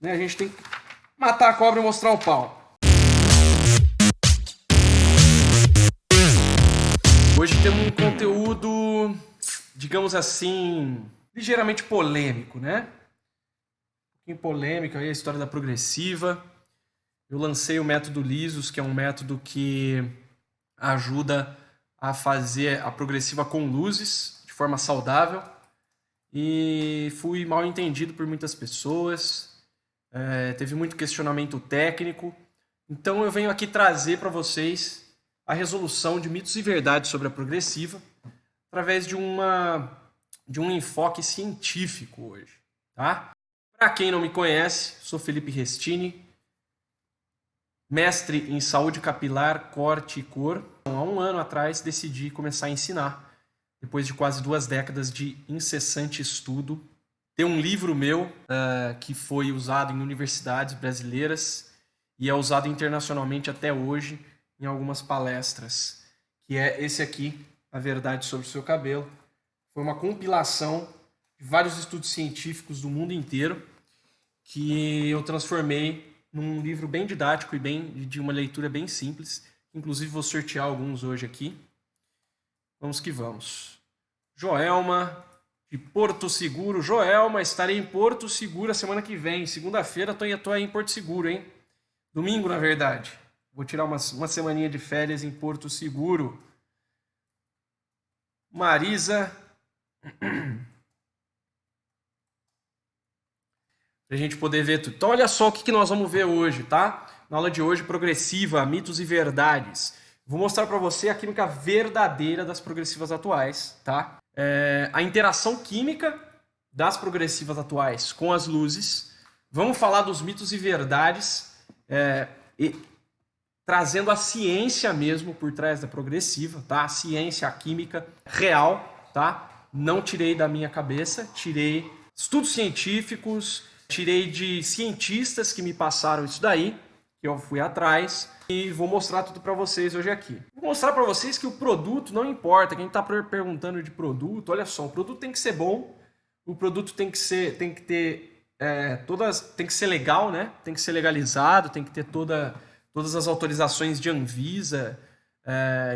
né? A gente tem que matar a cobra e mostrar o pau. Hoje temos um conteúdo, digamos assim, ligeiramente polêmico, né? Um pouquinho polêmico aí, a história da progressiva. Eu lancei o método Lisos, que é um método que ajuda a fazer a progressiva com luzes, de forma saudável. E fui mal entendido por muitas pessoas, teve muito questionamento técnico. Então eu venho aqui trazer para vocês a resolução de mitos e verdades sobre a progressiva através de um enfoque científico hoje, tá? Para quem não me conhece, sou Felipe Restini, mestre em saúde capilar, corte e cor. Há um ano atrás decidi começar a ensinar, depois de quase 2 décadas de incessante estudo. Tem um livro meu que foi usado em universidades brasileiras e é usado internacionalmente até hoje em algumas palestras, que é esse aqui, A Verdade sobre o Seu Cabelo. Foi uma compilação de vários estudos científicos do mundo inteiro que eu transformei num livro bem didático e de uma leitura bem simples. Inclusive vou sortear alguns hoje aqui. Vamos que vamos. Joelma, de Porto Seguro. Joelma, estarei em Porto Seguro a semana que vem. Segunda-feira estou aí em Porto Seguro, hein? Domingo, na verdade. Vou tirar uma semaninha de férias em Porto Seguro. Marisa. Pra gente poder ver tudo. Então, olha só o que nós vamos ver hoje, tá? Na aula de hoje, progressiva, mitos e verdades. Vou mostrar para você a química verdadeira das progressivas atuais, tá? A interação química das progressivas atuais com as luzes. Vamos falar dos mitos e verdades, trazendo a ciência mesmo por trás da progressiva, tá? A ciência, a química real, tá? Não tirei da minha cabeça, tirei estudos científicos, tirei de cientistas que me passaram isso daí, que eu fui atrás, e vou mostrar tudo para vocês hoje aqui. Vou mostrar para vocês que o produto não importa. Quem está perguntando de produto, olha só, o produto tem que ser bom, o produto tem que ser legal, né? Tem que ser legalizado, tem que ter todas as autorizações de Anvisa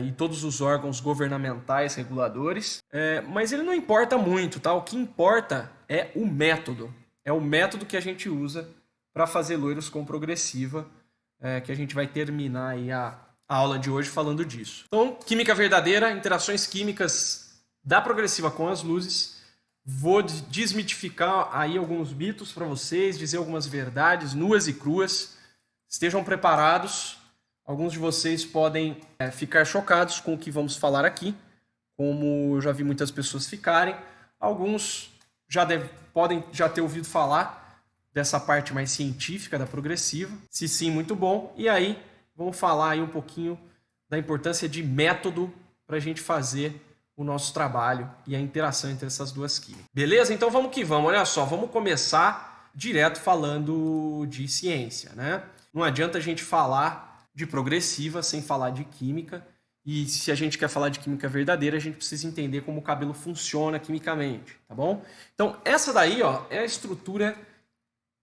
e todos os órgãos governamentais reguladores. Mas ele não importa muito, tá? O que importa é o método. É o método que a gente usa para fazer loiros com progressiva, que a gente vai terminar aí a aula de hoje falando disso. Então, química verdadeira, interações químicas da progressiva com as luzes. Vou desmitificar aí alguns mitos para vocês, dizer algumas verdades nuas e cruas. Estejam preparados. Alguns de vocês podem ficar chocados com o que vamos falar aqui, como eu já vi muitas pessoas ficarem. Alguns podem já ter ouvido falar dessa parte mais científica da progressiva. Se sim, muito bom. E aí, vamos falar aí um pouquinho da importância de método para a gente fazer o nosso trabalho e a interação entre essas duas químicas. Beleza? Então vamos que vamos. Olha só, vamos começar direto falando de ciência, né? Não adianta a gente falar de progressiva sem falar de química. E se a gente quer falar de química verdadeira, a gente precisa entender como o cabelo funciona quimicamente, tá bom? Então, essa daí, ó, é a estrutura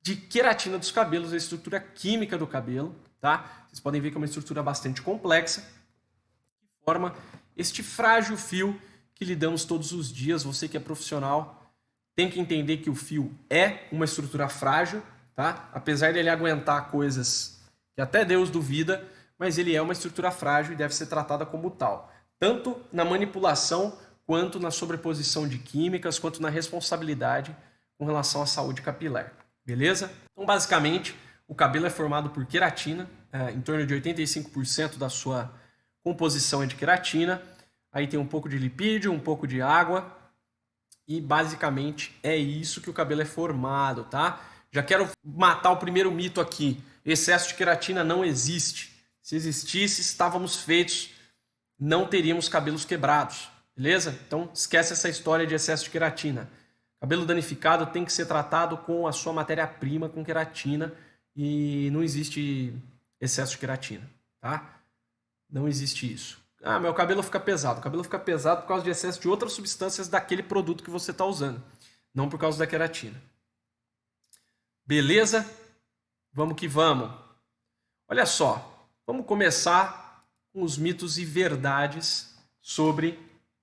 de queratina dos cabelos, a estrutura química do cabelo, tá? Vocês podem ver que é uma estrutura bastante complexa, que forma este frágil fio que lidamos todos os dias. Você que é profissional tem que entender que o fio é uma estrutura frágil, tá? Apesar dele aguentar coisas que até Deus duvida, mas ele é uma estrutura frágil e deve ser tratada como tal, tanto na manipulação, quanto na sobreposição de químicas, quanto na responsabilidade com relação à saúde capilar. Beleza? Então, basicamente, o cabelo é formado por queratina, em torno de 85% da sua composição é de queratina, aí tem um pouco de lipídio, um pouco de água, e basicamente é isso que o cabelo é formado, tá? Já quero matar o primeiro mito aqui, excesso de queratina não existe. Se existisse, estávamos feitos, não teríamos cabelos quebrados, beleza? Então, esquece essa história de excesso de queratina. Cabelo danificado tem que ser tratado com a sua matéria-prima, com queratina, e não existe excesso de queratina, tá? Não existe isso. Ah, meu cabelo fica pesado. O cabelo fica pesado por causa de excesso de outras substâncias daquele produto que você está usando, não por causa da queratina. Beleza? Vamos que vamos. Olha só, vamos começar com os mitos e verdades sobre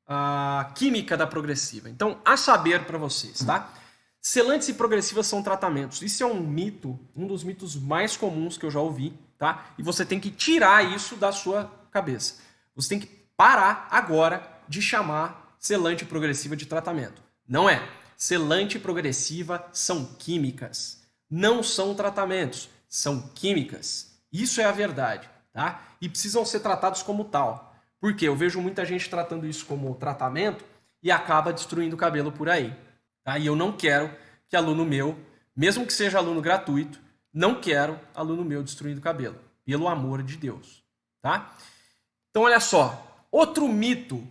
a química da progressiva. Então, a saber para vocês, tá? Selantes e progressivas são tratamentos. Isso é um mito, um dos mitos mais comuns que eu já ouvi, tá? E você tem que tirar isso da sua cabeça. Você tem que parar agora de chamar selante e progressiva de tratamento. Não é. Selante e progressiva são químicas. Não são tratamentos, são químicas. Isso é a verdade, tá? E precisam ser tratados como tal. Porque eu vejo muita gente tratando isso como tratamento e acaba destruindo o cabelo por aí. Tá? E eu não quero que aluno meu, mesmo que seja aluno gratuito, não quero aluno meu destruindo o cabelo. Pelo amor de Deus. Tá? Então, olha só. Outro mito.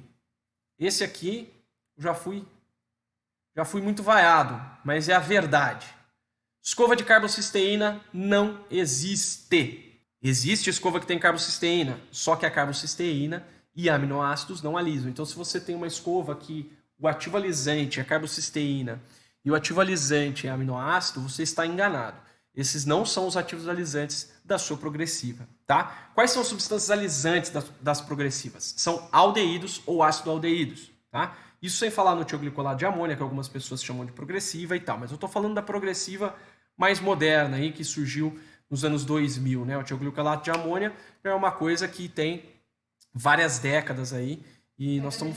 Esse aqui já fui muito vaiado, mas é a verdade. Escova de carbocisteína não existe. Existe escova que tem carbocisteína, só que a carbocisteína e aminoácidos não alisam. Então, se você tem uma escova que o ativo alisante é carbolicisteína e o ativo alisante é aminoácido, você está enganado. Esses não são os ativos alisantes da sua progressiva, tá? Quais são as substâncias alisantes das progressivas? São aldeídos ou ácido-aldeídos, tá? Isso sem falar no tioglicolato de amônia, que algumas pessoas chamam de progressiva e tal, mas eu estou falando da progressiva mais moderna aí, que surgiu nos anos 2000, né? O tioglicolato de amônia é uma coisa que tem várias décadas aí, e nós estamos...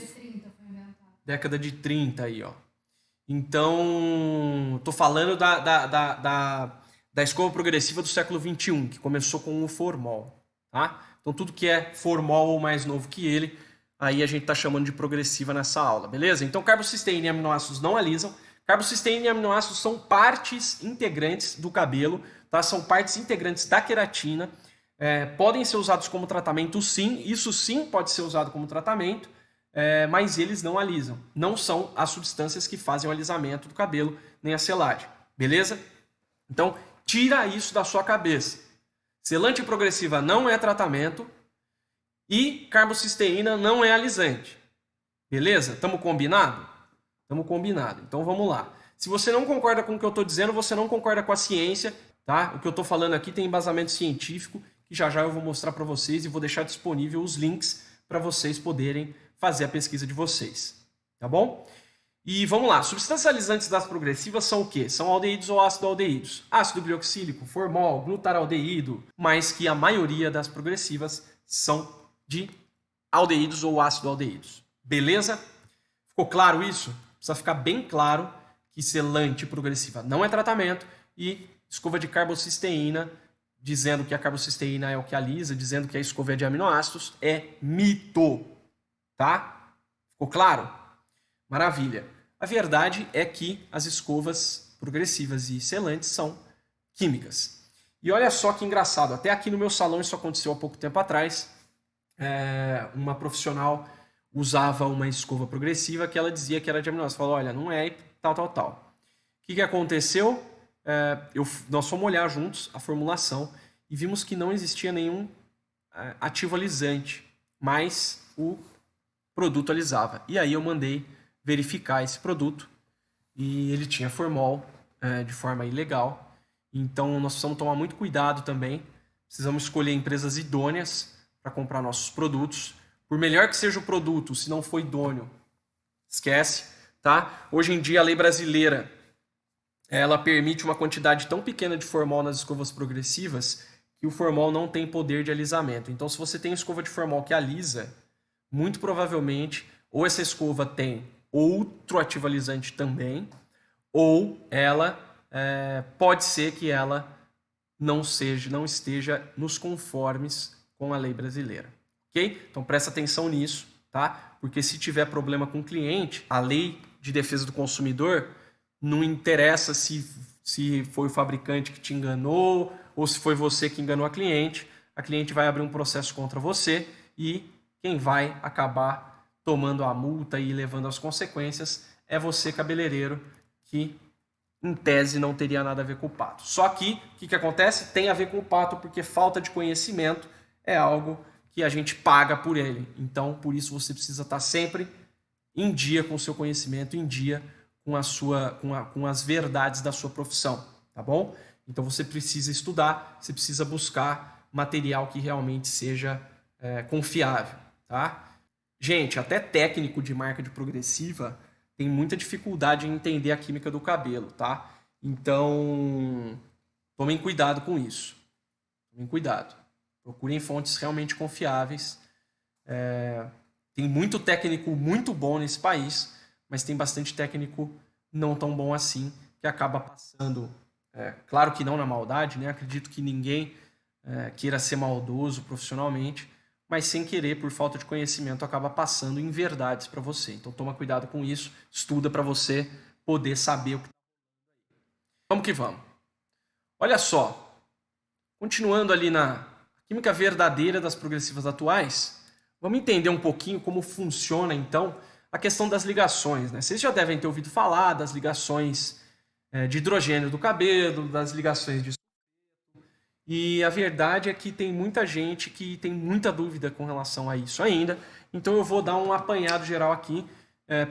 Década de 30 aí, ó. Então, tô falando da escova progressiva do século XXI, que começou com o formol, tá? Então, tudo que é formol ou mais novo que ele, aí a gente tá chamando de progressiva nessa aula, beleza? Então, carbocisteína e aminoácidos não alisam. Carbocisteína e aminoácidos são partes integrantes do cabelo, tá? São partes integrantes da queratina. Podem ser usados como tratamento, sim. Isso sim pode ser usado como tratamento. Mas eles não alisam. Não são as substâncias que fazem o alisamento do cabelo, nem a selagem. Beleza? Então, tira isso da sua cabeça. Selante progressiva não é tratamento e carbocisteína não é alisante. Beleza? Estamos combinado? Estamos combinado. Então, vamos lá. Se você não concorda com o que eu estou dizendo, você não concorda com a ciência, tá? O que eu estou falando aqui tem embasamento científico, que já já eu vou mostrar para vocês e vou deixar disponível os links para vocês poderem fazer a pesquisa de vocês, tá bom? E vamos lá, substâncias alisantes das progressivas são o quê? São aldeídos ou ácido-aldeídos? Ácido glioxílico, formol, glutaraldeído, mas que a maioria das progressivas são de aldeídos ou ácido-aldeídos. Beleza? Ficou claro isso? Precisa ficar bem claro que selante progressiva não é tratamento e escova de carbocisteína, dizendo que a carbocisteína é o que alisa, dizendo que a escova é de aminoácidos, é mito. Tá? Ficou claro? Maravilha. A verdade é que as escovas progressivas e selantes são químicas. E olha só que engraçado, até aqui no meu salão isso aconteceu há pouco tempo atrás. Uma profissional usava uma escova progressiva que ela dizia que era de aminoácidos. Falou, olha, não é, tal. O que aconteceu? Nós fomos olhar juntos a formulação e vimos que não existia nenhum ativo alisante, mas o produto alisava. E aí eu mandei verificar esse produto e ele tinha formol de forma ilegal. Então nós precisamos tomar muito cuidado também. Precisamos escolher empresas idôneas para comprar nossos produtos. Por melhor que seja o produto, se não for idôneo, esquece, tá? Hoje em dia a lei brasileira ela permite uma quantidade tão pequena de formol nas escovas progressivas que o formol não tem poder de alisamento. Então se você tem escova de formol que alisa, muito provavelmente, ou essa escova tem outro ativo alisante também, ou ela pode ser que ela não esteja nos conformes com a lei brasileira. Ok? Então presta atenção nisso, tá? Porque se tiver problema com o cliente, a lei de defesa do consumidor não interessa se foi o fabricante que te enganou ou se foi você que enganou a cliente vai abrir um processo contra você e quem vai acabar tomando a multa e levando as consequências é você, cabeleireiro, que em tese não teria nada a ver com o pato. Só que, o que acontece? Tem a ver com o pato, porque falta de conhecimento é algo que a gente paga por ele. Então, por isso você precisa estar sempre em dia com o seu conhecimento, em dia com as verdades da sua profissão, tá bom? Então você precisa estudar, você precisa buscar material que realmente seja confiável, tá? Gente, até técnico de marca de progressiva tem muita dificuldade em entender a química do cabelo, tá? Então, tomem cuidado com isso. Tomem cuidado. Procurem fontes realmente confiáveis. Tem muito técnico muito bom nesse país, mas tem bastante técnico não tão bom assim, que acaba passando, claro que não na maldade, né? Acredito que ninguém queira ser maldoso profissionalmente, mas sem querer, por falta de conhecimento, acaba passando em verdades para você. Então toma cuidado com isso, estuda para você poder saber o que. Vamos que vamos. Olha só, continuando ali na química verdadeira das progressivas atuais, vamos entender um pouquinho como funciona, então, a questão das ligações, né? Vocês já devem ter ouvido falar das ligações de hidrogênio do cabelo, das ligações de... E a verdade é que tem muita gente que tem muita dúvida com relação a isso ainda. Então eu vou dar um apanhado geral aqui.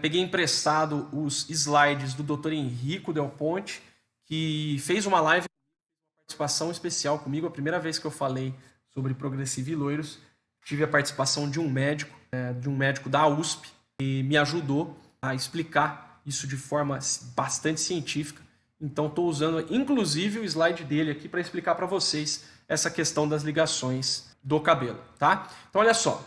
Peguei emprestado os slides do Dr. Henrico Del Ponte, que fez uma live, uma participação especial comigo. A primeira vez que eu falei sobre progressiva e loiros, tive a participação de um médico da USP, e me ajudou a explicar isso de forma bastante científica. Então estou usando inclusive o slide dele aqui para explicar para vocês essa questão das ligações do cabelo, tá? Então olha só,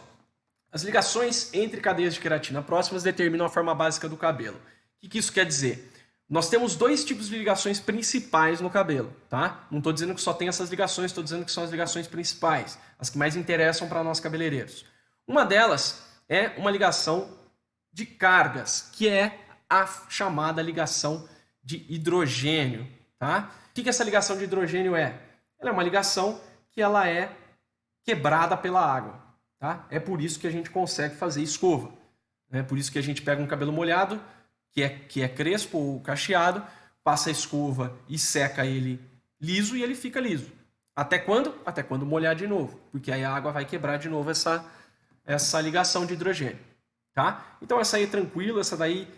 as ligações entre cadeias de queratina próximas determinam a forma básica do cabelo. O que isso quer dizer? Nós temos dois tipos de ligações principais no cabelo, tá? Não estou dizendo que só tem essas ligações, estou dizendo que são as ligações principais, as que mais interessam para nós cabeleireiros. Uma delas é uma ligação de cargas, que é a chamada ligação de hidrogênio, tá? O que essa ligação de hidrogênio é? Ela é uma ligação que ela é quebrada pela água, tá? É por isso que a gente consegue fazer escova. É por isso que a gente pega um cabelo molhado, que é crespo ou cacheado, passa a escova e seca ele liso e ele fica liso. Até quando? Até quando molhar de novo, porque aí a água vai quebrar de novo essa ligação de hidrogênio, tá? Então essa aí é tranquila, essa daí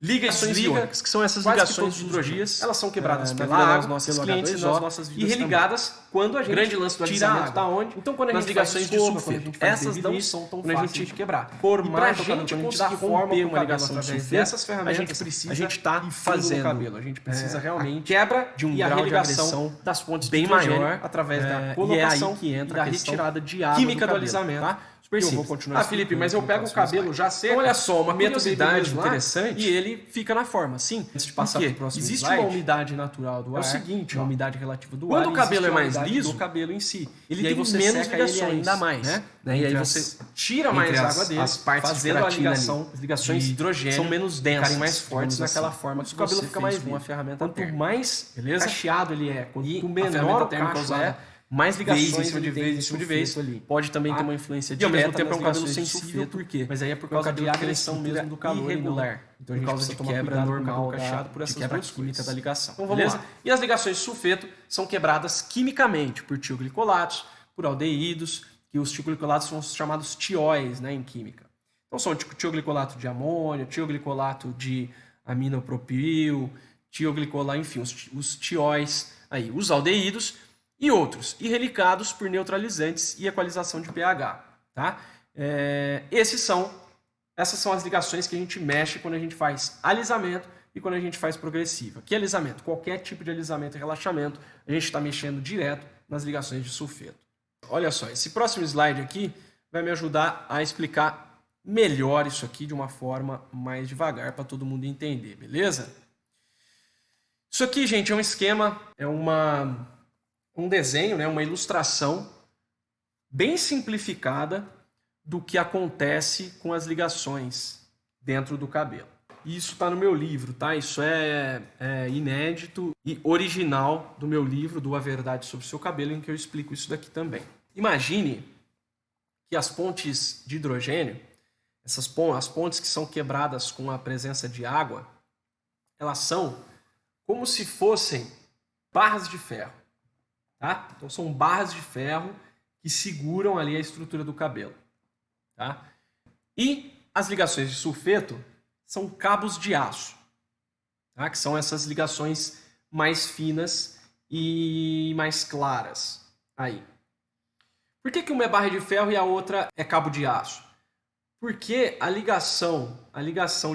liga e desliga, que são essas ligações de hidrogenes, elas são quebradas pela água, nos nossos clientes e nas nossas vidas e religadas também. Quando a gente grande lance do tira a água. Da onde? Então quando a gente ligações de sulfeto, essas não são tão fáceis de quebrar. Para a gente conseguir romper uma ligação de sulfeto, dessas ferramentas, a gente está fazendo cabelo. A gente precisa realmente quebra de um grau de agressão das fontes bem maior através da colocação e da retirada de água química do alisamento, tá? Eu vou continuar. Felipe, mas eu pego o cabelo já seco. Então, olha só, uma curiosidade interessante. E ele fica na forma, sim. Antes de passar para o próximo existe slide, uma umidade natural do ar. É o seguinte, uma umidade relativa do ar. Quando o cabelo é mais liso, o cabelo em si, ele tem menos ligações, ainda mais, né? E aí você tira mais água dele, as partes fazendo a ligação, as ligações de hidrogênio são menos densas, ficarem mais fortes naquela forma que o cabelo fica mais com uma ferramenta. Quanto mais cacheado ele é, quanto menor o cacho é, mais ligações de vez em vez, pode também ter uma influência direta. E ao mesmo tempo é um cabelo sensível, por quê? Mas aí é por causa de agressão mesmo do calor irregular. Então a gente precisa tomar quebra normal cacheado por essas duas químicas da ligação. Então vamos lá. E as ligações de sulfeto são quebradas quimicamente por tioglicolatos, por aldeídos, que os tioglicolatos são os chamados tióis, né, em química. Então são tioglicolato de amônio, tioglicolato de aminopropil, tioglicolato, enfim, os tióis aí, os aldeídos e outros, e relicados por neutralizantes e equalização de pH, tá? Essas são as ligações que a gente mexe quando a gente faz alisamento e quando a gente faz progressiva. Que alisamento? Qualquer tipo de alisamento e relaxamento, a gente está mexendo direto nas ligações de sulfeto. Olha só, esse próximo slide aqui vai me ajudar a explicar melhor isso aqui de uma forma mais devagar para todo mundo entender, beleza? Isso aqui, gente, é um esquema, um desenho, né, uma ilustração bem simplificada do que acontece com as ligações dentro do cabelo. E isso está no meu livro, tá? Isso é inédito e original do meu livro, do A Verdade sobre o Seu Cabelo, em que eu explico isso daqui também. Imagine que as pontes de hidrogênio, as pontes que são quebradas com a presença de água, elas são como se fossem barras de ferro. Tá? Então são barras de ferro que seguram ali a estrutura do cabelo. Tá? E as ligações de sulfeto são cabos de aço, tá? Que são essas ligações mais finas e mais claras aí. Por que uma é barra de ferro e a outra é cabo de aço? Porque a ligação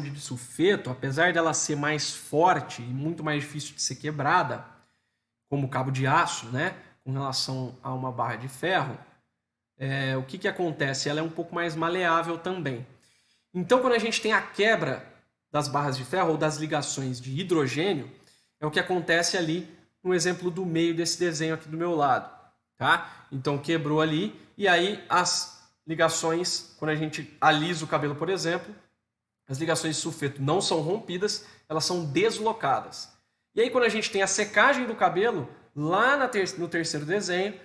de sulfeto, apesar dela ser mais forte e muito mais difícil de ser quebrada, como cabo de aço, né, com relação a uma barra de ferro, o que acontece? Ela é um pouco mais maleável também. Então, quando a gente tem a quebra das barras de ferro ou das ligações de hidrogênio, é o que acontece ali no exemplo do meio desse desenho aqui do meu lado. Tá? Então, quebrou ali, e aí as ligações, quando a gente alisa o cabelo, por exemplo, as ligações de sulfeto não são rompidas, elas são deslocadas. E aí, quando a gente tem a secagem do cabelo, lá no terceiro desenho,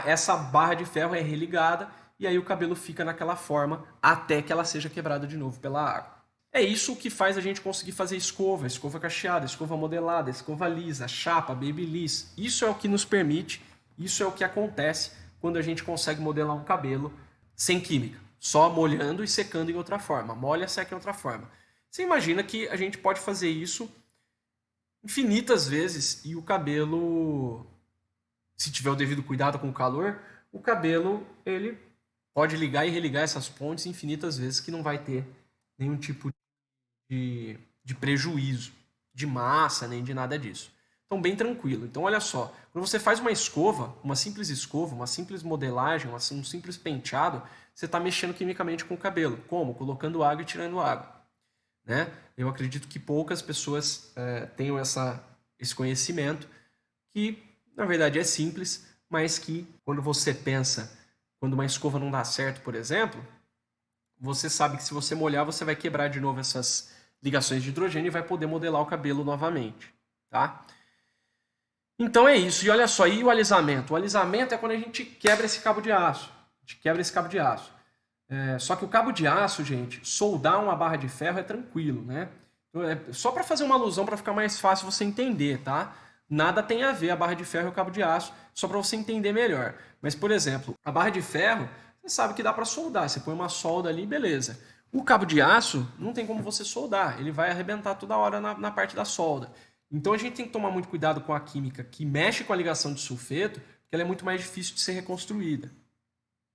essa barra de ferro é religada e aí o cabelo fica naquela forma até que ela seja quebrada de novo pela água. É isso que faz a gente conseguir fazer escova cacheada, escova modelada, escova lisa, chapa, babyliss. Isso é o que nos permite, isso é o que acontece quando a gente consegue modelar um cabelo sem química, só molhando e secando em outra forma. Molha, seca em outra forma. Você imagina que a gente pode fazer isso infinitas vezes e o cabelo, se tiver o devido cuidado com o calor, o cabelo ele pode ligar e religar essas pontes infinitas vezes que não vai ter nenhum tipo de prejuízo de massa, nem de nada disso. Então, bem tranquilo. Então, olha só, quando você faz uma escova, uma simples modelagem, um simples penteado, você está mexendo quimicamente com o cabelo. Como? Colocando água e tirando água. Né? Eu acredito que poucas pessoas tenham esse conhecimento, que na verdade é simples, mas que quando você pensa, quando uma escova não dá certo, por exemplo, você sabe que se você molhar, você vai quebrar de novo essas ligações de hidrogênio e vai poder modelar o cabelo novamente, tá? Então é isso. E olha só, e o alisamento? O alisamento é quando a gente quebra esse cabo de aço. A gente quebra esse cabo de aço. Só que o cabo de aço, gente, soldar uma barra de ferro é tranquilo, né? Só para fazer uma alusão, para ficar mais fácil você entender, tá? Nada tem a ver a barra de ferro e o cabo de aço, só para você entender melhor. Mas, por exemplo, a barra de ferro, você sabe que dá para soldar. Você põe uma solda ali, beleza. O cabo de aço, não tem como você soldar. Ele vai arrebentar toda hora na parte da solda. Então, a gente tem que tomar muito cuidado com a química que mexe com a ligação de sulfeto, porque ela é muito mais difícil de ser reconstruída,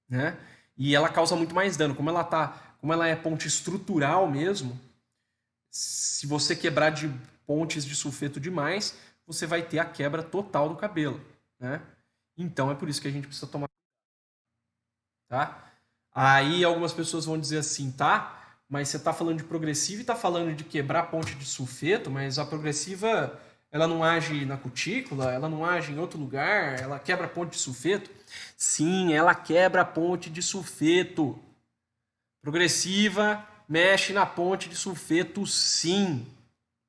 né? E ela causa muito mais dano. Como ela é ponte estrutural mesmo, se você quebrar de pontes de sulfeto demais, você vai ter a quebra total do cabelo, né? Então é por isso que a gente precisa tomar, tá? Aí algumas pessoas vão dizer assim, tá? Mas você está falando de progressiva e está falando de quebrar ponte de sulfeto, mas a progressiva ela não age na cutícula, ela não age em outro lugar, ela quebra ponte de sulfeto? Sim, ela quebra ponte de sulfeto. Progressiva mexe na ponte de sulfeto, sim,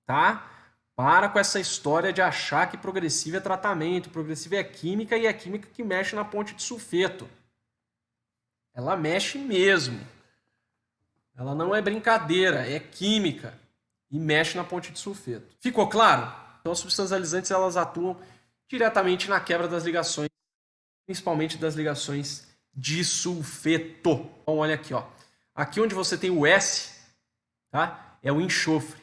tá? Para com essa história de achar que progressiva é tratamento, progressiva é química e é química que mexe na ponte de sulfeto. Ela mexe mesmo. Ela não é brincadeira, é química e mexe na ponte de sulfeto. Ficou claro? Então, as substâncias alisantes elas atuam diretamente na quebra das ligações, principalmente das ligações de sulfeto. Então, olha aqui, ó. Aqui onde você tem o S, tá? É o enxofre.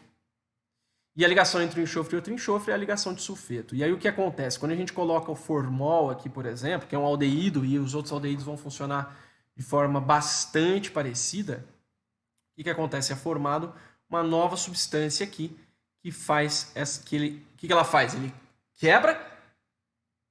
E a ligação entre um enxofre e outro enxofre é a ligação de sulfeto. E aí o que acontece? Quando a gente coloca o formol aqui, por exemplo, que é um aldeído, e os outros aldeídos vão funcionar de forma bastante parecida, o que acontece? É formado uma nova substância aqui que faz o que ela faz? Ele quebra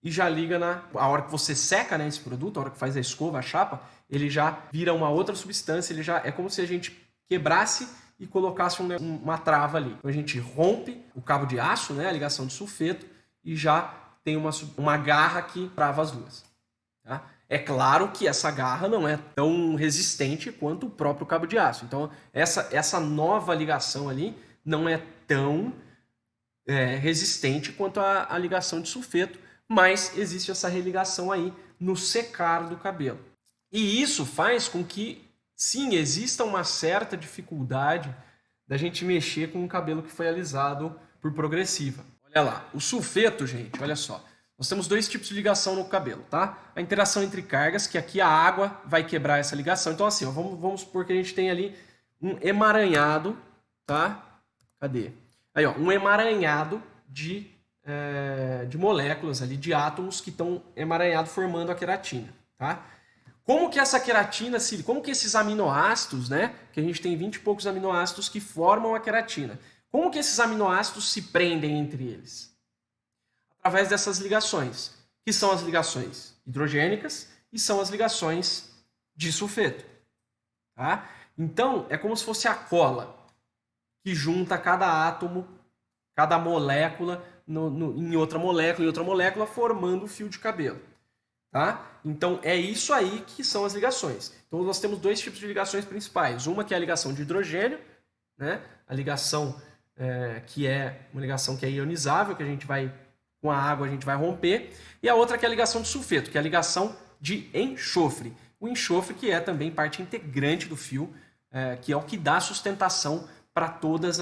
e já liga a hora que você seca, né, esse produto, a hora que faz a escova, a chapa, ele já vira uma outra substância, ele já é como se a gente quebrasse e colocasse uma trava ali. Então a gente rompe o cabo de aço, né, a ligação de sulfeto, e já tem uma garra que trava as duas. Tá? É claro que essa garra não é tão resistente quanto o próprio cabo de aço. Então essa nova ligação ali não é tão resistente quanto a ligação de sulfeto, mas existe essa religação aí no secar do cabelo. E isso faz com que, sim, exista uma certa dificuldade da gente mexer com um cabelo que foi alisado por progressiva. Olha lá, o sulfeto, gente, olha só. Nós temos dois tipos de ligação no cabelo, tá? A interação entre cargas, que aqui a água vai quebrar essa ligação. Então, assim, ó, vamos supor que a gente tem ali um emaranhado, tá? Cadê? Aí, ó, um emaranhado de de moléculas ali, de átomos que estão emaranhados formando a queratina, tá? Como que essa queratina, como que esses aminoácidos, né, que a gente tem 20 e poucos aminoácidos que formam a queratina, como que esses aminoácidos se prendem entre eles? Através dessas ligações, que são as ligações hidrogênicas e são as ligações de sulfeto, tá? Então, é como se fosse a cola que junta cada átomo, cada molécula em outra molécula, formando o fio de cabelo. Tá? Então, é isso aí que são as ligações. Então, nós temos dois tipos de ligações principais. Uma que é a ligação de hidrogênio, né? A ligação que é uma ligação que é ionizável, que a gente vai, com a água, a gente vai romper. E a outra que é a ligação de sulfeto, que é a ligação de enxofre. O enxofre que é também parte integrante do fio, que é o que dá sustentação para todas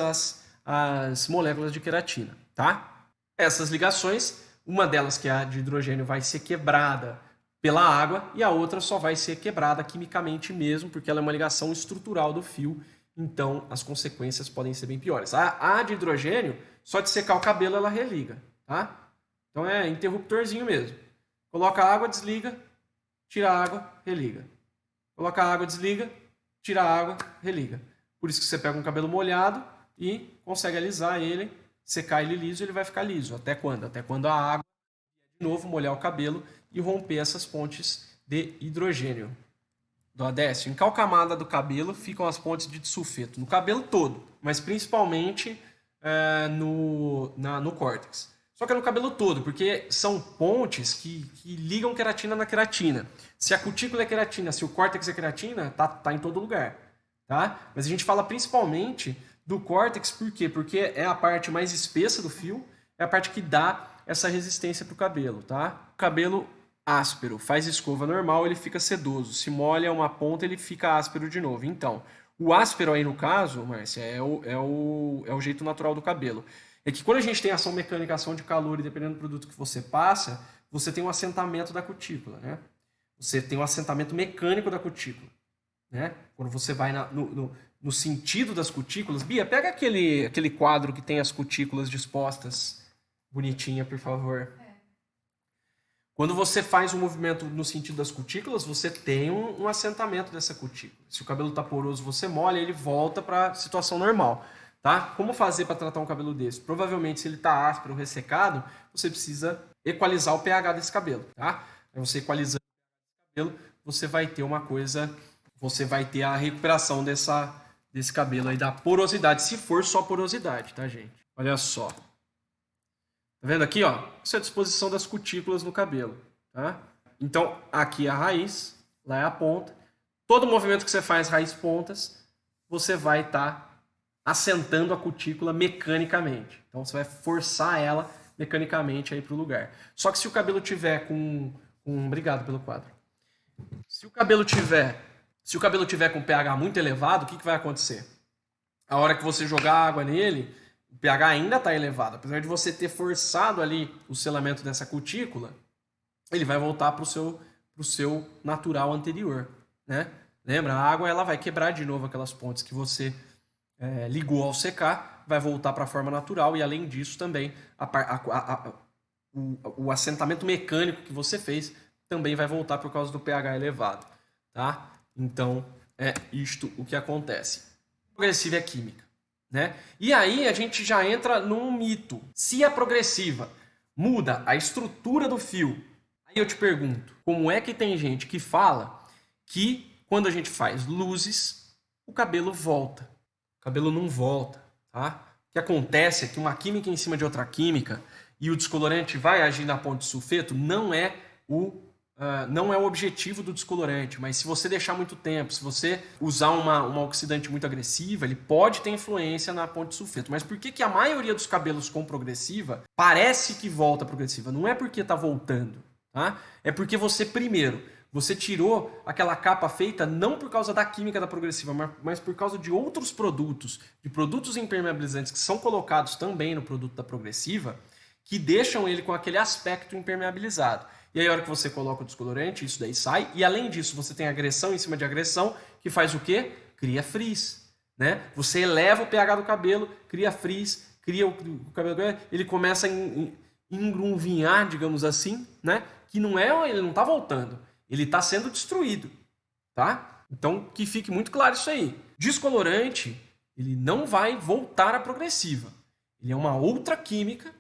as moléculas de queratina. Tá? Essas ligações, uma delas, que é a de hidrogênio, vai ser quebrada pela água e a outra só vai ser quebrada quimicamente mesmo, porque ela é uma ligação estrutural do fio, então as consequências podem ser bem piores. A de hidrogênio, só de secar o cabelo, ela religa. Tá? Então é interruptorzinho mesmo. Coloca a água, desliga, tira a água, religa. Coloca a água, desliga, tira a água, religa. Por isso que você pega um cabelo molhado e consegue alisar ele, secar ele liso, ele vai ficar liso. Até quando? Até quando a água, de novo, molhar o cabelo e romper essas pontes de hidrogênio. Do Adécio, em qual camada do cabelo ficam as pontes de sulfeto? No cabelo todo, mas principalmente no córtex. Só que é no cabelo todo, porque são pontes que ligam queratina na queratina. Se a cutícula é queratina, se o córtex é queratina, tá em todo lugar. Tá? Mas a gente fala principalmente do córtex, por quê? Porque é a parte mais espessa do fio, é a parte que dá essa resistência para o cabelo. Tá? O cabelo áspero, faz escova normal, ele fica sedoso. Se molha uma ponta, ele fica áspero de novo. Então, o áspero aí no caso, Márcia, é o jeito natural do cabelo. É que quando a gente tem ação mecânica, ação de calor, e dependendo do produto que você passa, você tem um assentamento da cutícula, né? Você tem um assentamento mecânico da cutícula, né? Quando você vai no sentido das cutículas... Bia, pega aquele quadro que tem as cutículas dispostas bonitinha, por favor. Quando você faz um movimento no sentido das cutículas, você tem um assentamento dessa cutícula. Se o cabelo está poroso, você molha, ele volta para a situação normal. Tá? Como fazer para tratar um cabelo desse? Provavelmente, se ele está áspero ou ressecado, você precisa equalizar o pH desse cabelo. Tá? Aí você equalizando o cabelo, você vai ter uma coisa... Você vai ter a recuperação desse cabelo aí, da porosidade, se for só porosidade, tá, gente? Olha só. Tá vendo aqui, ó? Essa é a disposição das cutículas no cabelo, tá? Então, aqui é a raiz, lá é a ponta. Todo movimento que você faz raiz-pontas, você vai estar assentando a cutícula mecanicamente. Então, você vai forçar ela mecanicamente aí para o lugar. Só que se o cabelo tiver Obrigado pelo quadro. Se o cabelo tiver com pH muito elevado, o que vai acontecer? A hora que você jogar água nele, o pH ainda está elevado. Apesar de você ter forçado ali o selamento dessa cutícula, ele vai voltar para o seu natural anterior, né? Lembra? A água ela vai quebrar de novo aquelas pontes que você ligou ao secar, vai voltar para a forma natural e, além disso, também o assentamento mecânico que você fez também vai voltar por causa do pH elevado, tá? Então, é isto o que acontece. Progressiva é química, né? E aí a gente já entra num mito. Se a progressiva muda a estrutura do fio, aí eu te pergunto, como é que tem gente que fala que quando a gente faz luzes, o cabelo volta? O cabelo não volta, tá? O que acontece é que uma química em cima de outra química e o descolorante vai agir na ponte de sulfeto não é o objetivo do descolorante, mas se você deixar muito tempo, se você usar uma oxidante muito agressiva, ele pode ter influência na ponte de sulfeto. Mas por que a maioria dos cabelos com progressiva parece que volta progressiva? Não é porque está voltando, tá? É porque você tirou aquela capa feita não por causa da química da progressiva, mas por causa de outros produtos, de produtos impermeabilizantes que são colocados também no produto da progressiva, que deixam ele com aquele aspecto impermeabilizado. E aí, a hora que você coloca o descolorante, isso daí sai. E, além disso, você tem agressão em cima de agressão, que faz o quê? Cria frizz, né? Você eleva o pH do cabelo, cria frizz, cria o cabelo... Ele começa engrunvinhar, digamos assim, né? Que não é, ele não está voltando, ele está sendo destruído, tá? Então que fique muito claro isso aí. Descolorante, ele não vai voltar à progressiva. Ele é uma outra química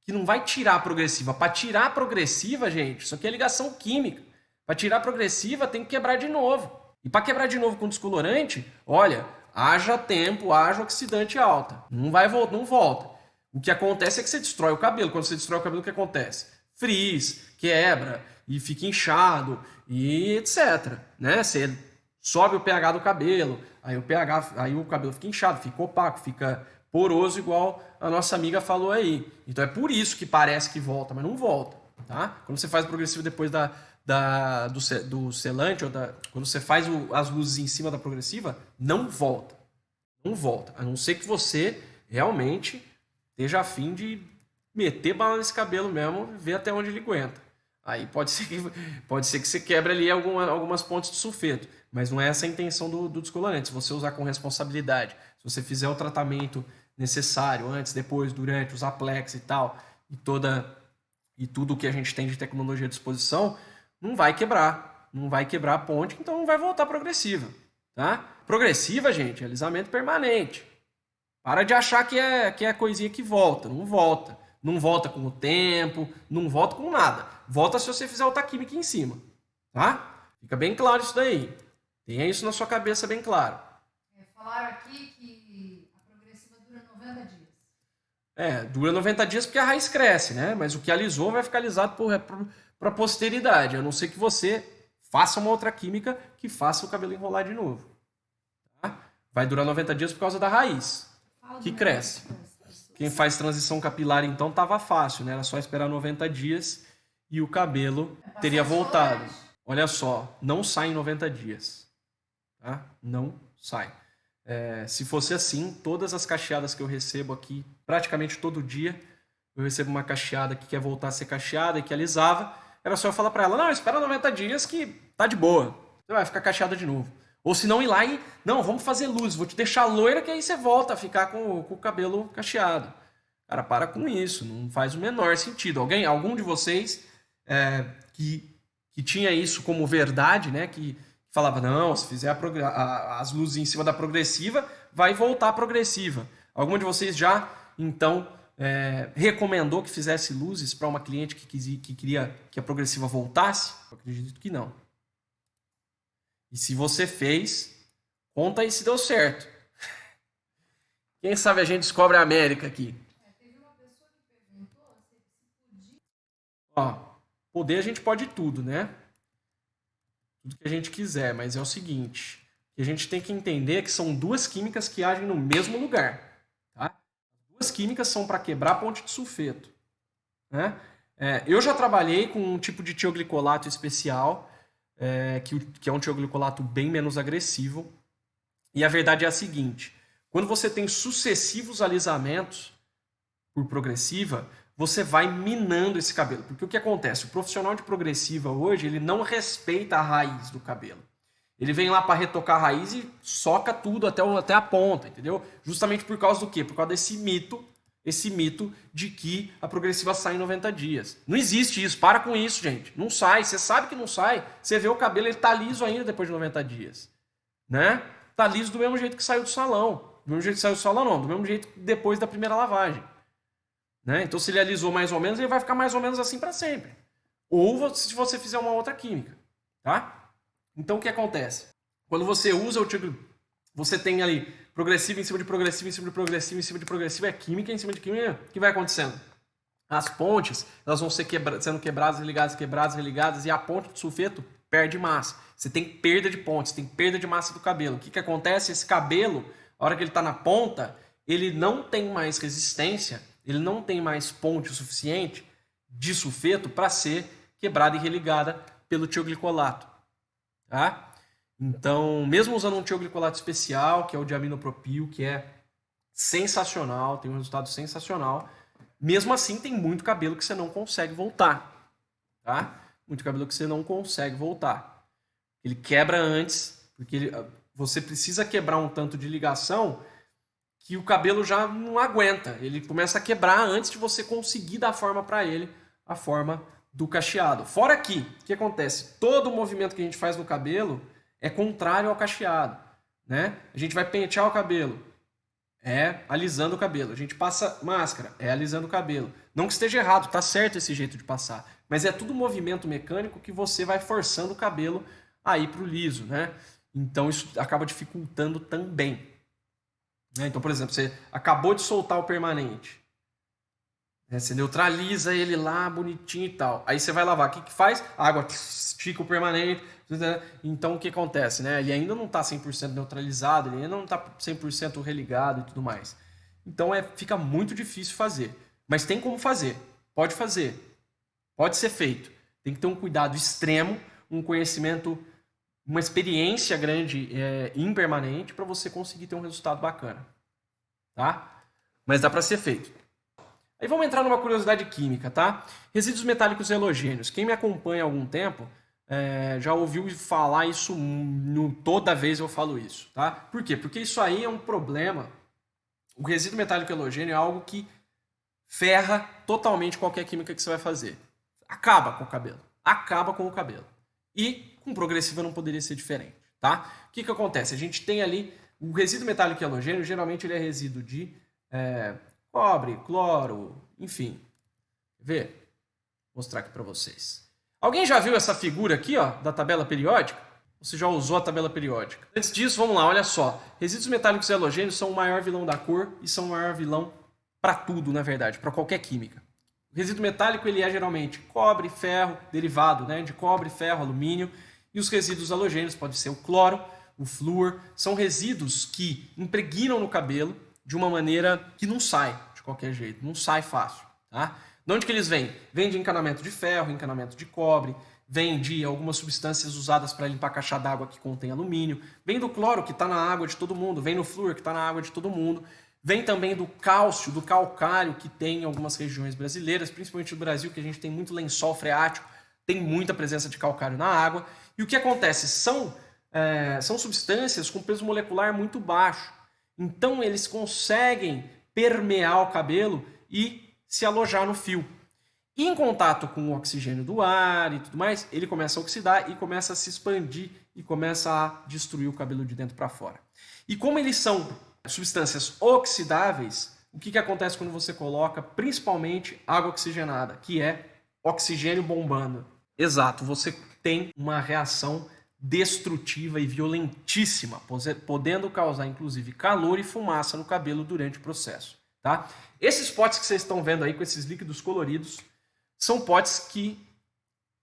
que não vai tirar a progressiva. Para tirar a progressiva, gente, isso aqui é ligação química. Para tirar a progressiva tem que quebrar de novo. E para quebrar de novo com descolorante, olha, haja tempo, haja oxidante alta. Não vai não volta. O que acontece é que você destrói o cabelo. Quando você destrói o cabelo, o que acontece? Frizz, quebra e fica inchado e etc. Né? Você sobe o pH do cabelo, aí o cabelo fica inchado, fica opaco, fica poroso, igual a nossa amiga falou aí. Então é por isso que parece que volta, mas não volta. Tá? Quando você faz o progressivo depois do selante, quando você faz as luzes em cima da progressiva, não volta. Não volta. A não ser que você realmente esteja a fim de meter bala nesse cabelo mesmo e ver até onde ele aguenta. Aí pode ser que você quebre ali algumas pontes de sulfeto, mas não é essa a intenção do descolorante. Se você usar com responsabilidade, se você fizer o tratamento necessário antes, depois, durante, usar Plex e tal, e tudo que a gente tem de tecnologia à disposição, não vai quebrar. Não vai quebrar a ponte, então não vai voltar progressiva. Tá? Progressiva, gente, é alisamento permanente. Para de achar que é coisinha que volta. Não volta. Não volta com o tempo, não volta com nada. Volta se você fizer outra química em cima. Tá? Fica bem claro isso daí. Tenha isso na sua cabeça bem claro. Falaram aqui que a progressiva dura 90 dias. Dura 90 dias porque a raiz cresce, né? Mas o que alisou vai ficar alisado para a posteridade. A não ser que você faça uma outra química que faça o cabelo enrolar de novo. Tá? Vai durar 90 dias por causa da raiz, que cresce. Quem faz transição capilar, então, tava fácil, né? Era só esperar 90 dias e o cabelo teria voltado. Olha só, não sai em 90 dias. Tá? Não sai. Se fosse assim, todas as cacheadas que eu recebo aqui, praticamente todo dia, eu recebo uma cacheada que quer voltar a ser cacheada e que alisava, era só eu falar para ela, não, espera 90 dias que tá de boa. Você vai ficar cacheada de novo. Ou se não ir lá e, não, vamos fazer luz, vou te deixar loira que aí você volta a ficar com o cabelo cacheado. Cara, para com isso, não faz o menor sentido. Algum de vocês que tinha isso como verdade, né, que falava, não, se fizer as luzes em cima da progressiva, vai voltar a progressiva. Algum de vocês já, então, recomendou que fizesse luzes para uma cliente que queria que a progressiva voltasse? Eu acredito que não. E se você fez, conta aí se deu certo. Quem sabe a gente descobre a América aqui. Teve uma pessoa que perguntou se podia. Poder a gente pode tudo, né? Tudo que a gente quiser, mas é o seguinte, que a gente tem que entender que são duas químicas que agem no mesmo lugar. Tá? Duas químicas são para quebrar a ponte de sulfeto. Né? Eu já trabalhei com um tipo de tioglicolato especial, que é um tioglicolato bem menos agressivo. E a verdade é a seguinte, quando você tem sucessivos alisamentos por progressiva, você vai minando esse cabelo. Porque o que acontece? O profissional de progressiva hoje, ele não respeita a raiz do cabelo. Ele vem lá para retocar a raiz e soca tudo até a ponta, entendeu? Justamente por causa do quê? Por causa desse mito de que a progressiva sai em 90 dias. Não existe isso, para com isso, gente. Não sai, você sabe que não sai. Você vê o cabelo, ele tá liso ainda depois de 90 dias. Né? Tá liso do mesmo jeito que saiu do salão. Do mesmo jeito que saiu do salão, não. Do mesmo jeito que depois da primeira lavagem. Né? Então, se ele alisou mais ou menos, ele vai ficar mais ou menos assim para sempre. Ou se você fizer uma outra química. Tá? Então, o que acontece? Quando você usa o tipo, você tem ali progressivo em cima de progressivo, em cima de progressivo, em cima de progressivo, é química em cima de química. O que vai acontecendo? As pontes, elas vão sendo quebradas, religadas, e a ponte de sulfeto perde massa. Você tem perda de ponte, você tem perda de massa do cabelo. O que acontece? Esse cabelo, a hora que ele está na ponta, ele não tem mais resistência, ele não tem mais ponte o suficiente de sulfeto para ser quebrada e religada pelo tioglicolato. Tá? Então, mesmo usando um tioglicolato especial, que é o diaminopropil, que é sensacional, tem um resultado sensacional, mesmo assim tem muito cabelo que você não consegue voltar. Tá? Muito cabelo que você não consegue voltar. Ele quebra antes, porque você precisa quebrar um tanto de ligação que o cabelo já não aguenta. Ele começa a quebrar antes de você conseguir dar forma para ele, a forma do cacheado. Fora que, o que acontece? Todo o movimento que a gente faz no cabelo é contrário ao cacheado, né? A gente vai pentear o cabelo, é alisando o cabelo. A gente passa máscara, é alisando o cabelo. Não que esteja errado, tá certo esse jeito de passar. Mas é tudo movimento mecânico que você vai forçando o cabelo a ir pro liso, né? Então isso acaba dificultando também. Então, por exemplo, você acabou de soltar o permanente. Você neutraliza ele lá, bonitinho e tal. Aí você vai lavar. O que faz? A água estica o permanente. Então, o que acontece? Né? Ele ainda não está 100% neutralizado, ele ainda não está 100% religado e tudo mais. Então, fica muito difícil fazer. Mas tem como fazer. Pode fazer. Pode ser feito. Tem que ter um cuidado extremo, um conhecimento, uma experiência grande em permanente para você conseguir ter um resultado bacana. Tá? Mas dá para ser feito. Aí vamos entrar numa curiosidade química, tá? Resíduos metálicos halogênios. Quem me acompanha há algum tempo já ouviu falar isso, toda vez eu falo isso, tá? Por quê? Porque isso aí é um problema. O resíduo metálico halogênio é algo que ferra totalmente qualquer química que você vai fazer. Acaba com o cabelo. Acaba com o cabelo. E com progressiva não poderia ser diferente, tá? O que acontece? A gente tem ali o resíduo metálico halogênio, geralmente ele é resíduo de cobre, cloro, enfim. Vê? Vou mostrar aqui para vocês. Alguém já viu essa figura aqui, ó, da tabela periódica? Você já usou a tabela periódica? Antes disso, vamos lá, olha só. Resíduos metálicos e halogênios são o maior vilão da cor e são o maior vilão para tudo, na verdade, para qualquer química. O resíduo metálico ele é geralmente cobre, ferro, derivado, né, de cobre, ferro, alumínio. E os resíduos halogênios podem ser o cloro, o flúor. São resíduos que impregnam no cabelo de uma maneira que não sai de qualquer jeito, não sai fácil, tá? De onde que eles vêm? Vêm de encanamento de ferro, encanamento de cobre, vem de algumas substâncias usadas para limpar caixa d'água que contém alumínio, vem do cloro que está na água de todo mundo, vem do flúor que está na água de todo mundo, vem também do cálcio, do calcário que tem em algumas regiões brasileiras, principalmente no Brasil, que a gente tem muito lençol freático, tem muita presença de calcário na água. E o que acontece? São substâncias com peso molecular muito baixo. Então eles conseguem permear o cabelo e se alojar no fio. E em contato com o oxigênio do ar e tudo mais, ele começa a oxidar e começa a se expandir e começa a destruir o cabelo de dentro para fora. E como eles são substâncias oxidáveis, o que acontece quando você coloca principalmente água oxigenada, que é oxigênio bombando? Exato, você tem uma reação destrutiva e violentíssima, podendo causar inclusive calor e fumaça no cabelo durante o processo, tá? Esses potes que vocês estão vendo aí com esses líquidos coloridos são potes que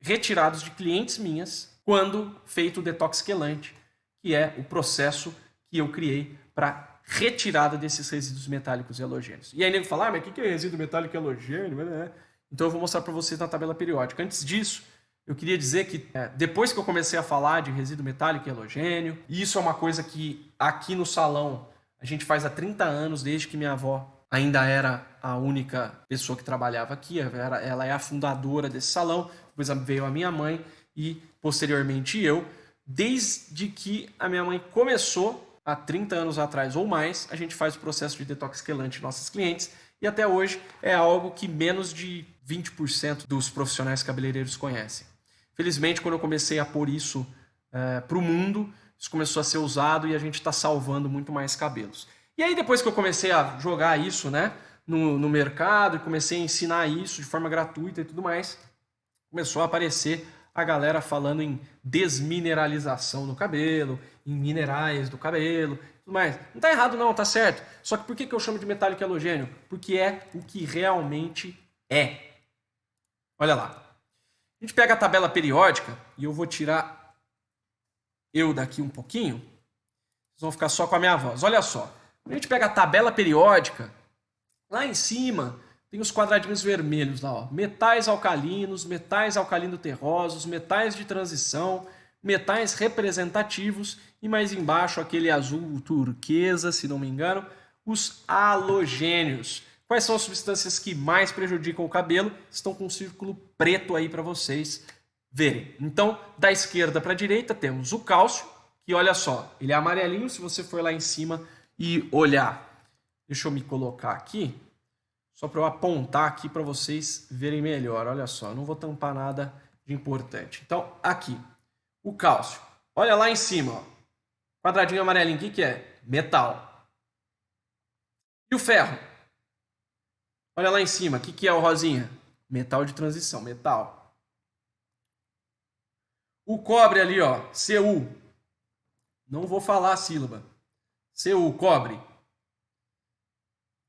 retirados de clientes minhas quando feito o detox quelante, que é o processo que eu criei para retirada desses resíduos metálicos e halogênios. E aí nego fala, mas o que é resíduo metálico e halogênio? Então eu vou mostrar para vocês na tabela periódica. Antes disso, eu queria dizer que depois que eu comecei a falar de resíduo metálico e halogênio, e isso é uma coisa que aqui no salão a gente faz há 30 anos, desde que minha avó ainda era a única pessoa que trabalhava aqui, ela é a fundadora desse salão, depois veio a minha mãe e posteriormente eu. Desde que a minha mãe começou, há 30 anos atrás ou mais, a gente faz o processo de detox quelante em nossos clientes e até hoje é algo que menos de 20% dos profissionais cabeleireiros conhecem. Felizmente, quando eu comecei a pôr isso para o mundo, isso começou a ser usado e a gente está salvando muito mais cabelos. E aí, depois que eu comecei a jogar isso, né, no mercado e comecei a ensinar isso de forma gratuita e tudo mais, começou a aparecer a galera falando em desmineralização do cabelo, em minerais do cabelo, tudo mais. Não tá errado não, tá certo. Só que por que eu chamo de metálico e halogênio? Porque é o que realmente é. Olha lá. A gente pega a tabela periódica e eu vou tirar eu daqui um pouquinho. Vocês vão ficar só com a minha voz. Olha só. A gente pega a tabela periódica, lá em cima tem os quadradinhos vermelhos lá, ó. Metais alcalinos, metais alcalino-terrosos, metais de transição, metais representativos e mais embaixo aquele azul turquesa, se não me engano, os halogênios. Quais são as substâncias que mais prejudicam o cabelo? Estão com um círculo preto aí para vocês verem. Então, da esquerda para a direita temos o cálcio, que olha só, ele é amarelinho se você for lá em cima e olhar. Deixa eu me colocar aqui, só para eu apontar aqui para vocês verem melhor. Olha só, eu não vou tampar nada de importante. Então, aqui, o cálcio. Olha lá em cima, ó. Quadradinho amarelinho, o que é? Metal. E o ferro? Olha lá em cima, o que é o rosinha? Metal de transição, metal. O cobre ali, ó, Cu. Não vou falar a sílaba. Cu, cobre.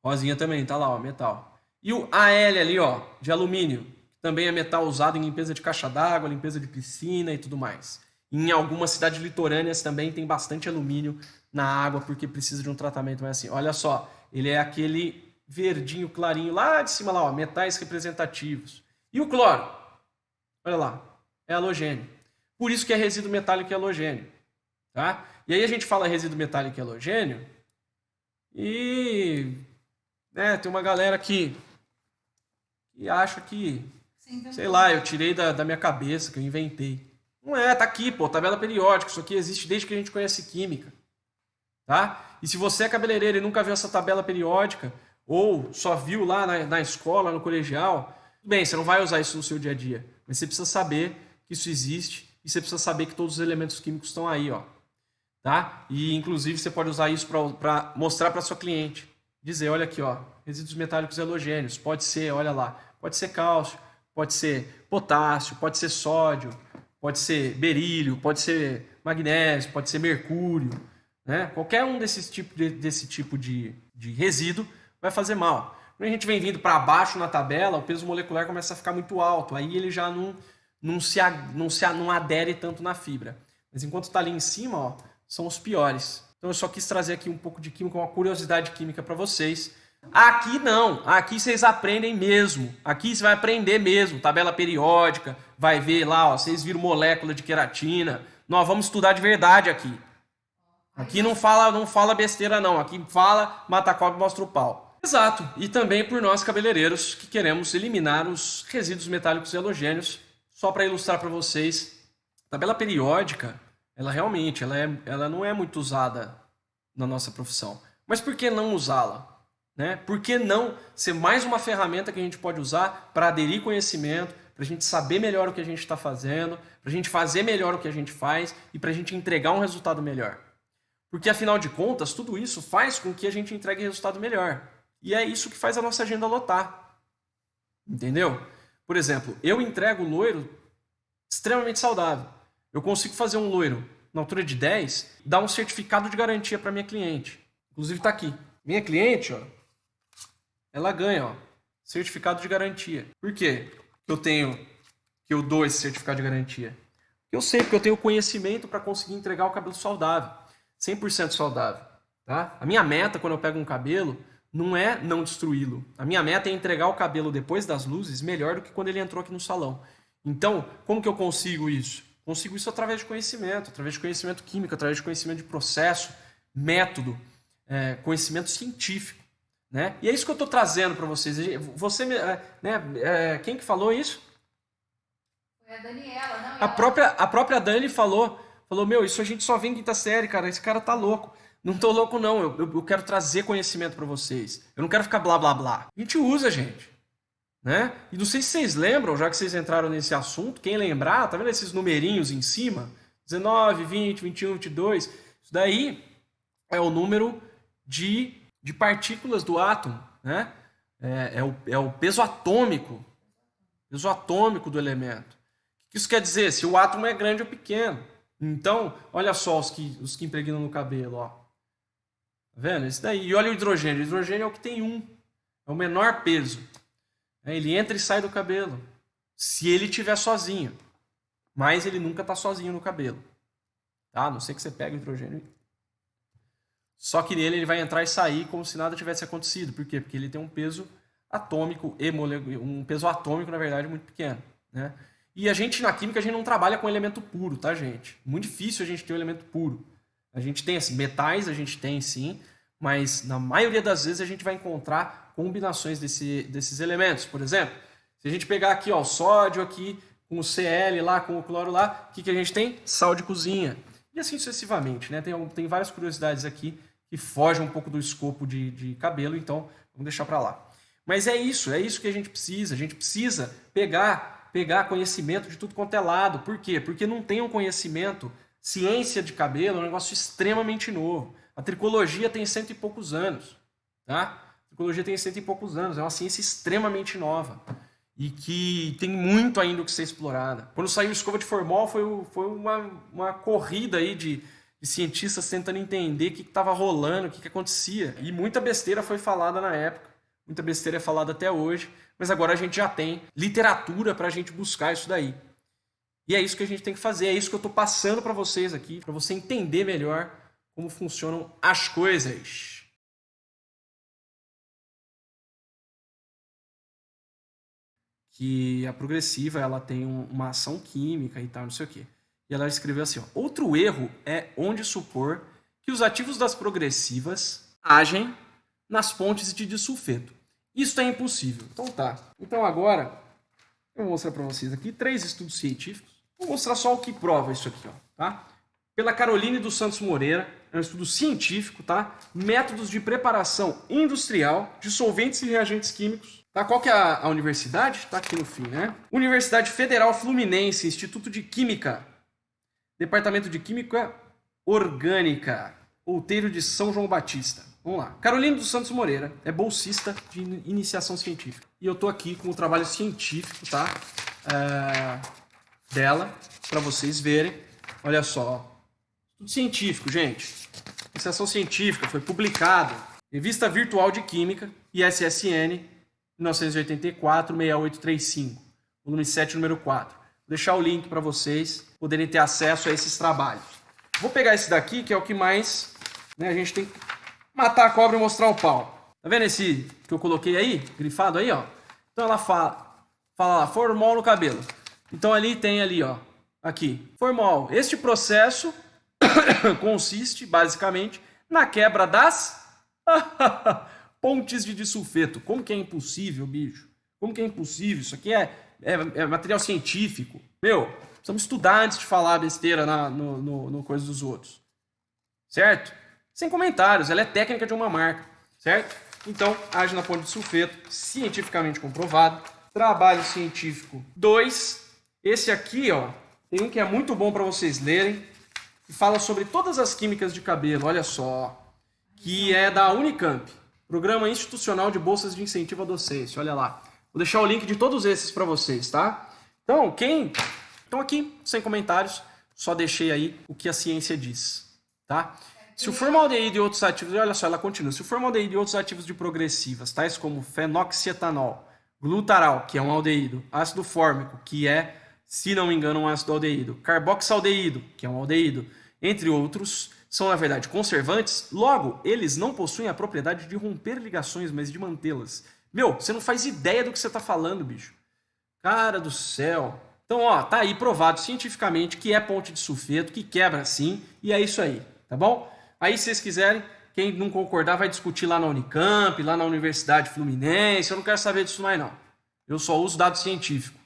Rosinha também, tá lá, ó, metal. E o Al ali, ó, de alumínio, que também é metal usado em limpeza de caixa d'água, limpeza de piscina e tudo mais. Em algumas cidades litorâneas também tem bastante alumínio na água porque precisa de um tratamento mais assim. Olha só, ele é aquele verdinho clarinho lá de cima lá, ó, metais representativos. E o cloro? Olha lá, é halogênio. Por isso que é resíduo metálico e halogênio, tá? E aí a gente fala resíduo metálico e halogênio e tem uma galera que acha que, sei lá, eu tirei da minha cabeça, que eu inventei. Não é, tá aqui, pô, tabela periódica. Isso aqui existe desde que a gente conhece química, tá? E se você é cabeleireiro e nunca viu essa tabela periódica, ou só viu lá na escola, no colegial, bem, você não vai usar isso no seu dia a dia. Mas você precisa saber que isso existe e você precisa saber que todos os elementos químicos estão aí, ó. Tá? E, inclusive, você pode usar isso para mostrar para sua cliente. Dizer, olha aqui, ó, resíduos metálicos e halogênios. Pode ser, olha lá, pode ser cálcio, pode ser potássio, pode ser sódio, pode ser berílio, pode ser magnésio, pode ser mercúrio, né? Qualquer um desse tipo de resíduo vai fazer mal. Quando a gente vem vindo para baixo na tabela, o peso molecular começa a ficar muito alto. Aí ele já não adere tanto na fibra. Mas enquanto está ali em cima, ó, são os piores. Então eu só quis trazer aqui um pouco de química, uma curiosidade química para vocês. Aqui não, aqui vocês aprendem mesmo. Aqui você vai aprender mesmo, tabela periódica, vai ver lá, ó, vocês viram molécula de queratina. Nós vamos estudar de verdade aqui. Aqui não fala besteira não, aqui fala mata a cobra e mostra o pau. Exato, e também por nós cabeleireiros que queremos eliminar os resíduos metálicos e halogênios. Só para ilustrar para vocês, a tabela periódica ela realmente ela não é muito usada na nossa profissão. Mas por que não usá-la? Né? Por que não ser mais uma ferramenta que a gente pode usar para aderir conhecimento, para a gente saber melhor o que a gente está fazendo, para a gente fazer melhor o que a gente faz e para a gente entregar um resultado melhor? Porque, afinal de contas, tudo isso faz com que a gente entregue resultado melhor. E é isso que faz a nossa agenda lotar. Entendeu? Por exemplo, eu entrego o loiro extremamente saudável. Eu consigo fazer um loiro na altura de 10, dar um certificado de garantia para minha cliente. Inclusive está aqui. Minha cliente, ó, ela ganha, ó, certificado de garantia. Por quê que eu dou esse certificado de garantia? Eu sei, porque eu tenho conhecimento para conseguir entregar o cabelo saudável, 100% saudável. Tá? A minha meta quando eu pego um cabelo não é não destruí-lo. A minha meta é entregar o cabelo depois das luzes melhor do que quando ele entrou aqui no salão. Então, como que eu consigo isso? Consigo isso através de conhecimento químico, através de conhecimento de processo, método, conhecimento científico. Né? E é isso que eu estou trazendo para vocês. Você, quem que falou isso? Foi a Daniela, não? A própria Dani falou, meu, isso a gente só vê em quinta série, cara, esse cara tá louco. Não tô louco não, eu quero trazer conhecimento para vocês. Eu não quero ficar blá blá blá. A gente usa, gente. Né? E não sei se vocês lembram, já que vocês entraram nesse assunto, quem lembrar, tá vendo esses numerinhos em cima? 19, 20, 21, 22. Isso daí é o número de partículas do átomo, né? É o peso atômico do elemento. O que isso quer dizer? Se o átomo é grande ou pequeno. Então, olha só os que impregnam no cabelo, ó. Tá vendo? Esse daí. E olha o hidrogênio. O hidrogênio é o que tem 1. É o menor peso. Ele entra e sai do cabelo. Se ele estiver sozinho. Mas ele nunca está sozinho no cabelo. Tá? A não ser que você pegue o hidrogênio. Só que nele ele vai entrar e sair como se nada tivesse acontecido. Por quê? Porque ele tem um peso atômico, na verdade, muito pequeno. Né? E a gente, na química, a gente não trabalha com elemento puro, tá, gente? Muito difícil a gente ter um elemento puro. A gente tem, assim, metais, a gente tem, sim. Mas, na maioria das vezes, a gente vai encontrar combinações desses elementos. Por exemplo, se a gente pegar aqui, ó, o sódio aqui com o Cl lá, com o cloro lá, o que a gente tem? Sal de cozinha. E assim sucessivamente, né? Tem várias curiosidades aqui que foge um pouco do escopo de cabelo, então vamos deixar para lá. Mas é isso que a gente precisa pegar conhecimento de tudo quanto é lado. Por quê? Porque não tem um conhecimento, ciência de cabelo é um negócio extremamente novo. A tricologia tem 100 e poucos anos, tá? A tricologia tem 100 e poucos anos, é uma ciência extremamente nova e que tem muito ainda o que ser explorada. Quando saiu escova de formol foi uma corrida aí de cientistas tentando entender o que estava rolando, o que acontecia. E muita besteira foi falada na época, muita besteira é falada até hoje, mas agora a gente já tem literatura para a gente buscar isso daí. E é isso que a gente tem que fazer, é isso que eu estou passando para vocês aqui, para você entender melhor como funcionam as coisas. Que a progressiva ela tem uma ação química e tal, não sei o quê. E ela escreveu assim, ó, outro erro é onde supor que os ativos das progressivas agem nas pontes de disulfeto. Isso é impossível. Então tá. Então agora eu vou mostrar para vocês aqui 3 estudos científicos. Vou mostrar só o que prova isso aqui, ó, tá? Pela Caroline dos Santos Moreira, é um estudo científico, tá? Métodos de preparação industrial de solventes e reagentes químicos. Tá? Qual que é a universidade? Tá aqui no fim, né? Universidade Federal Fluminense, Instituto de Química, Departamento de Química Orgânica, Outeiro de São João Batista. Vamos lá. Carolina dos Santos Moreira é bolsista de iniciação científica. E eu tô aqui com o trabalho científico, tá? Dela, para vocês verem. Olha só. Tudo científico, gente. Iniciação científica, foi publicado. Revista Virtual de Química, ISSN, 1984-6835. Volume 7, número 4. Vou deixar o link para vocês poderem ter acesso a esses trabalhos. Vou pegar esse daqui, que é o que mais... né, a gente tem que matar a cobra e mostrar o pau. Tá vendo esse que eu coloquei aí? Grifado aí, ó. Então ela fala lá, formol no cabelo. Então ali tem ali, ó. Aqui, formol. Este processo consiste, basicamente, na quebra das pontes de disulfeto. Como que é impossível, bicho? Como que é impossível? Isso aqui é material científico. Meu, precisamos estudar antes de falar besteira no coisa dos outros. Certo? Sem comentários, ela é técnica de uma marca. Certo? Então, age na ponte de sulfeto, cientificamente comprovado. Trabalho científico 2. Esse aqui, ó, tem um que é muito bom para vocês lerem, que fala sobre todas as químicas de cabelo, olha só, que é da Unicamp, Programa Institucional de Bolsas de Incentivo à Docência, olha lá. Vou deixar o link de todos esses para vocês, tá? Então, Então aqui, sem comentários, só deixei aí o que a ciência diz, tá? Se o formaldeído e outros ativos, olha só, ela continua, se o formaldeído e outros ativos de progressivas, tais como fenoxietanol, glutaral, que é um aldeído, ácido fórmico, que é, se não me engano, um ácido aldeído, carboxaldeído, que é um aldeído, entre outros, são, na verdade, conservantes, logo, eles não possuem a propriedade de romper ligações, mas de mantê-las. Meu, você não faz ideia do que você está falando, bicho. Cara do céu. Então, ó, tá aí provado cientificamente que é ponte de sulfeto, que quebra sim, e é isso aí, tá bom? Aí, se vocês quiserem, quem não concordar vai discutir lá na Unicamp, lá na Universidade Fluminense, eu não quero saber disso mais não. Eu só uso dado científico.